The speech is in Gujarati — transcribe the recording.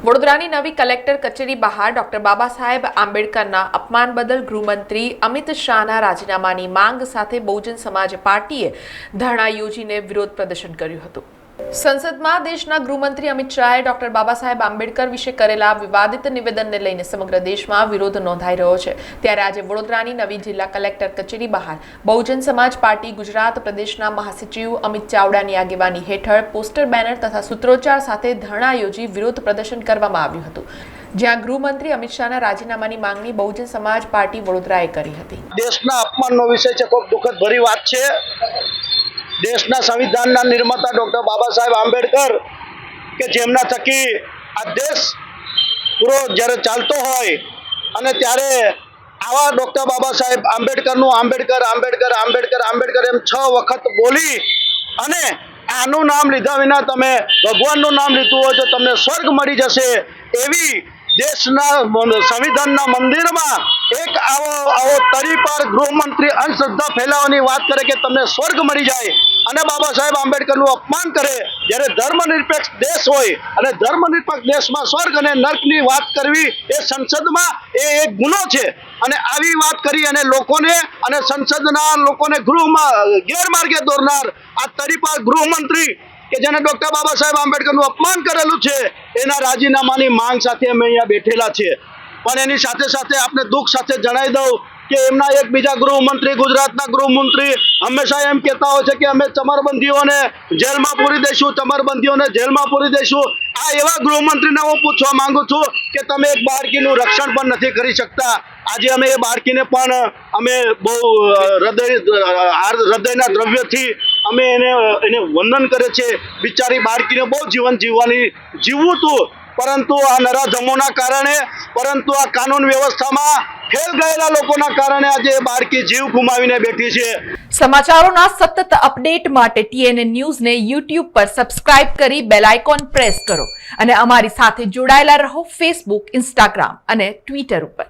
વડોદરાની નવી કલેક્ટર કચેરી બહાર ડોક્ટર બાબા સાહેબ આંબેડકરના અપમાન બદલ ગૃહમંત્રી અમિત શાહના રાજીનામાની માંગ સાથે બહુજન સમાજ પાર્ટીએ ધરણા યોજીને વિરોધ પ્રદર્શન કર્યું હતું। સંસદમાં દેશના ગૃહમંત્રી અમિત શાહે ડોક્ટર બાબા સાહેબ આંબેડકર વિશે કરેલા વિવાદિત નિવેદનને લઈને સમગ્ર દેશમાં વિરોધ નોંધાઈ રહ્યો છે। ત્યારે આજે વડોદરાની નવી જિલ્લા કલેક્ટર કચેરી બહાર બહુજન સમાજ પાર્ટી ગુજરાત પ્રદેશના મહાસચિવ અમિત ચાવડાની આગેવાની હેઠળ પોસ્ટર બેનર તથા સૂત્રોચ્ચાર સાથે ધરણા યોજી વિરોધ પ્રદર્શન કરવામાં આવ્યું હતું, જ્યાં ગૃહમંત્રી અમિત શાહના રાજીનામાની માંગણી બહુજન સમાજ પાર્ટી વડોદરાએ કરી હતી। દેશના અપમાનનો વિષય છે, ખૂબ દુઃખદ ભરી વાત છે। દેશના સંવિધાનના નિર્માતા ડોક્ટર બાબા સાહેબ આંબેડકર કે જેમના થકી આ દેશ પૂરો જ્યારે ચાલતો હોય અને ત્યારે આવા ડોક્ટર બાબા સાહેબ આંબેડકરનું આંબેડકર આંબેડકર આંબેડકર આંબેડકર એમ 6 વખત બોલી અને આનું નામ લીધા વિના તમે ભગવાનનું નામ લીધું હોય તો તમને સ્વર્ગ મળી જશે એવી દેશના સંવિધાનના મંદિરમાં એક આવો તરીપાર ગૃહમંત્રી અંધશ્રદ્ધા ફેલાવવાની વાત કરે કે તમને સ્વર્ગ મળી જાય અને બાબા સાહેબ આંબેડકરનું અપમાન કરે। જ્યારે ધર્મનિરપેક્ષ દેશ હોય અને ધર્મનિરપેક્ષ દેશમાં સ્વર્ગ અને નર્કની વાત કરવી એ સંસદમાં એ એક ગુનો છે અને આવી વાત કરી અને લોકોને અને સંસદના લોકોને ગૃહમાં ગેરમાર્ગે દોરનાર આ તરીપાર ગૃહમંત્રી કે જેને ડોક્ટર બાબા સાહેબ આંબેડકરનું અપમાન કરેલું છે એના રાજીનામાની માંગ સાથે અમે અહીંયા બેઠેલા છીએ। પણ એની સાથે સાથે આપણે દુઃખ સાથે જણાવી દઉં કે એમના એક બીજા ગૃહમંત્રી ગુજરાતના ગૃહમંત્રી હંમેશા એમ કહેતા હોય છે કે અમે ચમરબંધીઓને જેલમાં પૂરી દઈશું, ચમરબંધીઓને જેલમાં પૂરી દઈશું। આ એવા ગૃહમંત્રીને હું પૂછવા માંગુ છું કે તમે એક બાળકીનું રક્ષણ પણ નથી કરી શકતા। આજે અમે એ બાળકીને પણ અમે બહુ હૃદયના દ્રવ્યથી અમે એને વંદન કરે છે। બિચારી બાળકીને બહુ જીવન જીવવું હતું, પરંતુ આ નરાધમોના કારણે, પરંતુ આ કાનૂન વ્યવસ્થામાં ફેલ ગયેલા લોકોના કારણે આજે બાળકી જીવ ગુમાવીને બેઠી છે। સમાચારોના સતત અપડેટ માટે TNN ન્યૂઝને YouTube પર સબસ્ક્રાઇબ કરી બેલ આઇકોન પ્રેસ કરો અને અમારી સાથે જોડાયેલા રહો Facebook, Instagram અને Twitter ઉપર।